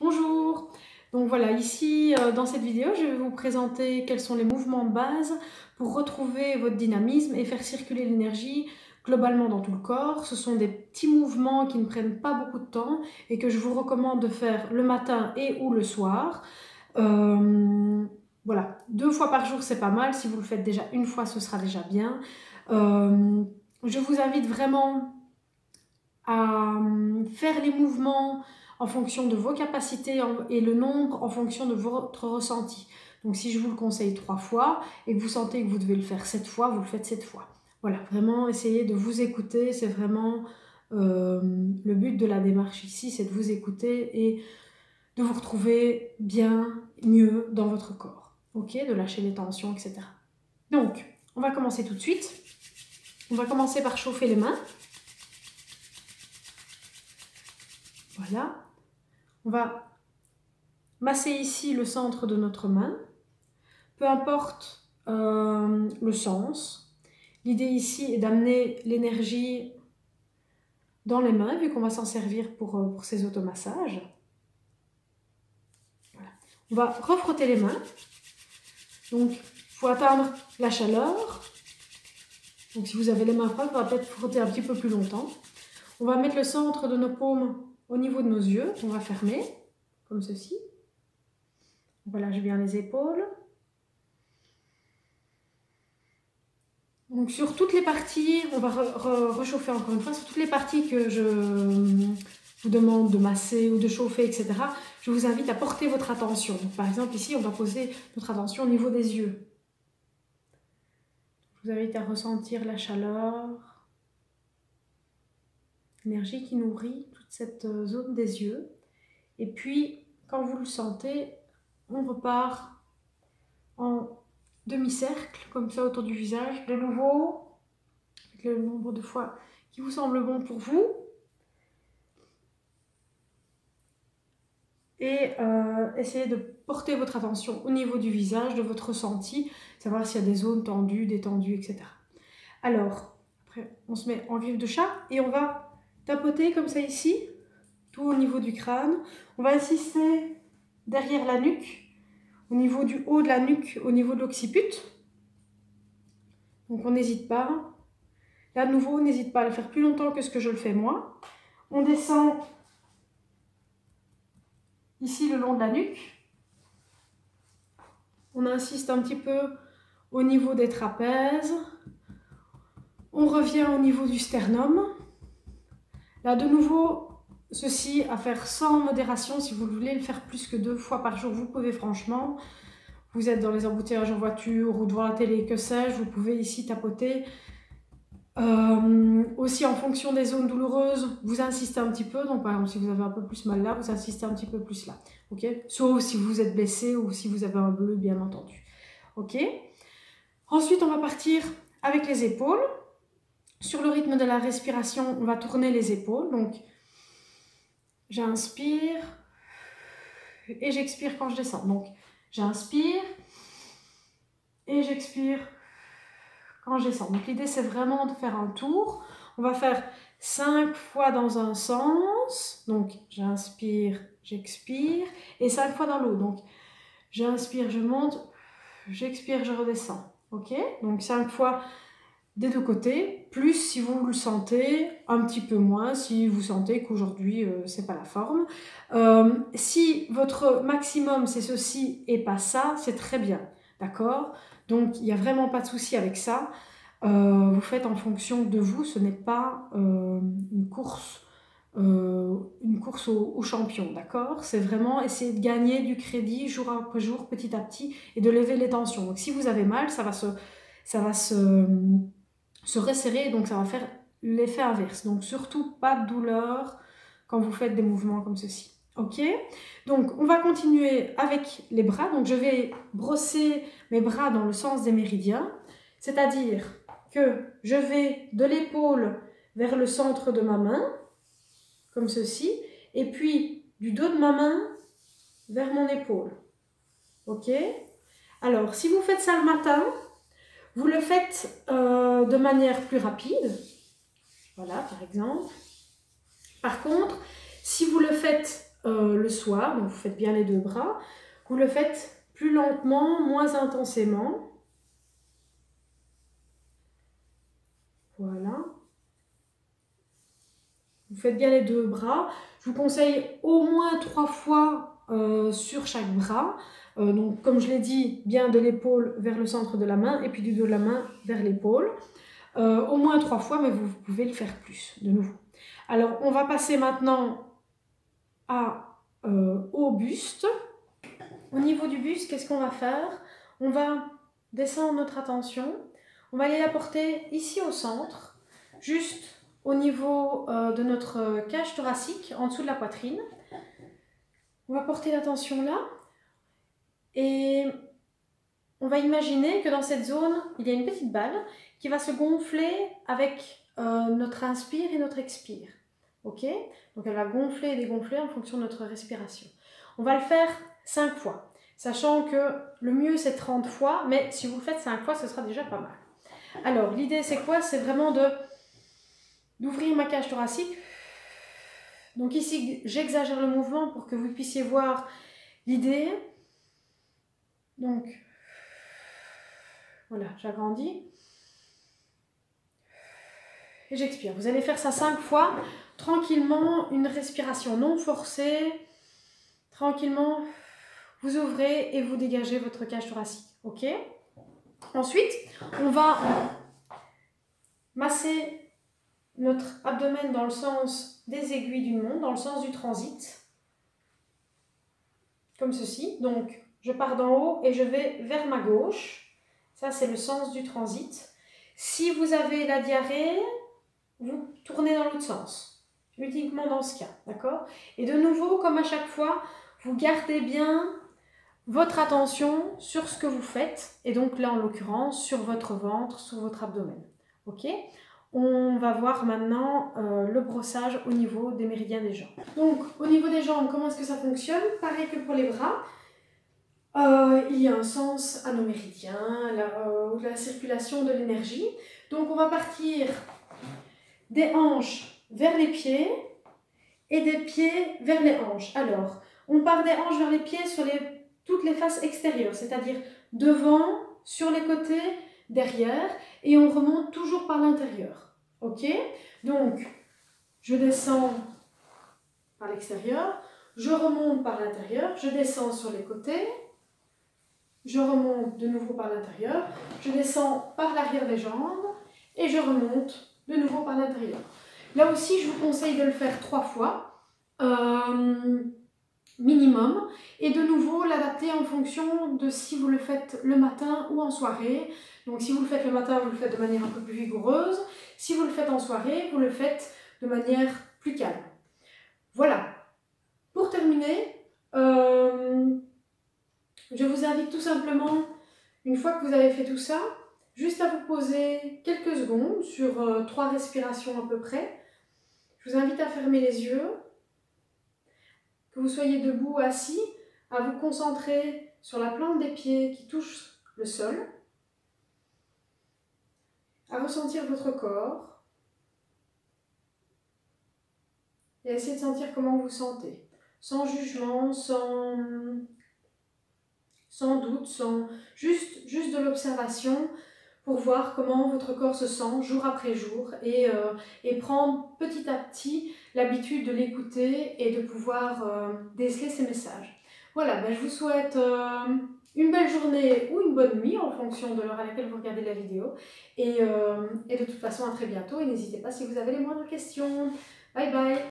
Bonjour, donc voilà, ici dans cette vidéo, je vais vous présenter quels sont les mouvements de base pour retrouver votre dynamisme et faire circuler l'énergie globalement dans tout le corps. Ce sont des petits mouvements qui ne prennent pas beaucoup de temps et que je vous recommande de faire le matin et ou le soir. Voilà, 2 fois par jour, c'est pas mal. Si vous le faites déjà une fois, ce sera déjà bien. Je vous invite vraiment à faire les mouvements en fonction de vos capacités et le nombre en fonction de votre ressenti. Donc si je vous le conseille 3 fois et que vous sentez que vous devez le faire 7 fois, vous le faites 7 fois. Voilà, vraiment essayez de vous écouter, c'est vraiment le but de la démarche ici, c'est de vous écouter et de vous retrouver bien, mieux dans votre corps. Ok, de lâcher les tensions, etc. Donc, on va commencer tout de suite. On va commencer par chauffer les mains. Voilà. On va masser ici le centre de notre main, peu importe le sens. L'idée ici est d'amener l'énergie dans les mains, vu qu'on va s'en servir pour ces automassages. Voilà. On va refrotter les mains. Donc, il faut atteindre la chaleur. Donc, si vous avez les mains froides, on va peut-être frotter un petit peu plus longtemps. On va mettre le centre de nos paumes au niveau de nos yeux. On va fermer, comme ceci. Voilà, je viens les épaules. Donc sur toutes les parties, on va rechauffer encore une fois, sur toutes les parties que je vous demande de masser ou de chauffer, etc., je vous invite à porter votre attention. Donc, par exemple, ici, on va poser notre attention au niveau des yeux. Je vous invite à ressentir la chaleur, l'énergie qui nourrit toute cette zone des yeux. Et puis, quand vous le sentez, on repart en demi-cercle, comme ça, autour du visage. De nouveau, avec le nombre de fois qui vous semble bon pour vous. Et essayez de porter votre attention au niveau du visage, de votre ressenti, savoir s'il y a des zones tendues, détendues, etc. Alors, après, on se met en griffe de chat et on va tapoter comme ça ici, tout au niveau du crâne. On va insister derrière la nuque, au niveau du haut de la nuque, au niveau de l'occiput. Donc on n'hésite pas. Là, de nouveau, n'hésite pas à le faire plus longtemps que ce que je le fais moi. On descend ici le long de la nuque. On insiste un petit peu au niveau des trapèzes. On revient au niveau du sternum. Là, de nouveau, ceci à faire sans modération. Si vous voulez le faire plus que 2 fois par jour, vous pouvez franchement. Vous êtes dans les embouteillages en voiture ou devant la télé, que sais-je, vous pouvez ici tapoter. Aussi en fonction des zones douloureuses, vous insistez un petit peu. Donc par exemple, si vous avez un peu plus mal là, vous insistez un petit peu plus là. Ok, sauf si vous êtes blessé ou si vous avez un bleu, bien entendu. Ok. Ensuite, on va partir avec les épaules. Sur le rythme de la respiration, on va tourner les épaules. Donc, j'inspire et j'expire quand je descends. Donc, j'inspire et j'expire quand je descends. Donc, l'idée, c'est vraiment de faire un tour. On va faire 5 fois dans un sens. Donc, j'inspire, j'expire. Et 5 fois dans l'autre. Donc, j'inspire, je monte. J'expire, je redescends. Ok? Donc, 5 fois des 2 côtés, plus si vous le sentez, un petit peu moins si vous sentez qu'aujourd'hui c'est pas la forme. Si votre maximum c'est ceci et pas ça, c'est très bien, d'accord? Donc il n'y a vraiment pas de souci avec ça. Vous faites en fonction de vous, ce n'est pas une course au champion, d'accord? C'est vraiment essayer de gagner du crédit jour après jour, petit à petit, et de lever les tensions. Donc si vous avez mal, ça va se resserrer, donc ça va faire l'effet inverse. Donc surtout pas de douleur quand vous faites des mouvements comme ceci. Ok? Donc on va continuer avec les bras. Donc je vais brosser mes bras dans le sens des méridiens, c'est-à-dire que je vais de l'épaule vers le centre de ma main, comme ceci, et puis du dos de ma main vers mon épaule. Ok? Alors si vous faites ça le matin, vous le faites de manière plus rapide, voilà par exemple. Par contre, si vous le faites le soir, donc vous faites bien les 2 bras, vous le faites plus lentement, moins intensément. Voilà. Vous faites bien les 2 bras. Je vous conseille au moins 3 fois sur chaque bras. Donc, comme je l'ai dit, bien de l'épaule vers le centre de la main et puis du dos de la main vers l'épaule. Au moins 3 fois, mais vous pouvez le faire plus, de nouveau. Alors, on va passer maintenant au buste. Au niveau du buste, qu'est-ce qu'on va faire? On va descendre notre attention. On va aller la porter ici au centre, juste au niveau de notre cage thoracique, en dessous de la poitrine. On va porter l'attention là et on va imaginer que dans cette zone, il y a une petite balle qui va se gonfler avec notre inspire et notre expire. Ok? Donc elle va gonfler et dégonfler en fonction de notre respiration. On va le faire 5 fois, sachant que le mieux c'est 30 fois, mais si vous le faites 5 fois, ce sera déjà pas mal. Alors l'idée c'est quoi? C'est vraiment d'ouvrir ma cage thoracique. Donc ici, j'exagère le mouvement pour que vous puissiez voir l'idée. Donc, voilà, j'agrandis. Et j'expire. Vous allez faire ça 5 fois, tranquillement, une respiration non forcée. Tranquillement, vous ouvrez et vous dégagez votre cage thoracique. Ok? Ensuite, on va masser notre abdomen dans le sens des aiguilles d'une montre, dans le sens du transit. Comme ceci. Donc, je pars d'en haut et je vais vers ma gauche. Ça, c'est le sens du transit. Si vous avez la diarrhée, vous tournez dans l'autre sens. Uniquement dans ce cas, d'accord? Et de nouveau, comme à chaque fois, vous gardez bien votre attention sur ce que vous faites. Et donc là, en l'occurrence, sur votre ventre, sur votre abdomen. Ok? On va voir maintenant le brossage au niveau des méridiens des jambes. Donc, au niveau des jambes, comment est-ce que ça fonctionne? Pareil que pour les bras. Il y a un sens à nos méridiens, la circulation de l'énergie. Donc, on va partir des hanches vers les pieds et des pieds vers les hanches. Alors, on part des hanches vers les pieds sur toutes les faces extérieures, c'est-à-dire devant, sur les côtés, derrière, et on remonte toujours par l'intérieur. Ok? Donc, je descends par l'extérieur, je remonte par l'intérieur, je descends sur les côtés, je remonte de nouveau par l'intérieur, je descends par l'arrière des jambes et je remonte de nouveau par l'intérieur. Là aussi, je vous conseille de le faire 3 fois minimum et de nouveau l'adapter en fonction de si vous le faites le matin ou en soirée. Donc si vous le faites le matin, vous le faites de manière un peu plus vigoureuse. Si vous le faites en soirée, vous le faites de manière plus calme. Voilà. Pour terminer, je vous invite tout simplement, une fois que vous avez fait tout ça, juste à vous poser quelques secondes sur 3 respirations à peu près. Je vous invite à fermer les yeux, que vous soyez debout ou assis, à vous concentrer sur la plante des pieds qui touche le sol, à ressentir votre corps et à essayer de sentir comment vous vous sentez, sans jugement, sans doute, juste de l'observation pour voir comment votre corps se sent jour après jour et prendre petit à petit l'habitude de l'écouter et de pouvoir déceler ses messages. Voilà, je vous souhaite une belle journée ou une bonne nuit en fonction de l'heure à laquelle vous regardez la vidéo et de toute façon à très bientôt et n'hésitez pas si vous avez les moindres questions. Bye bye!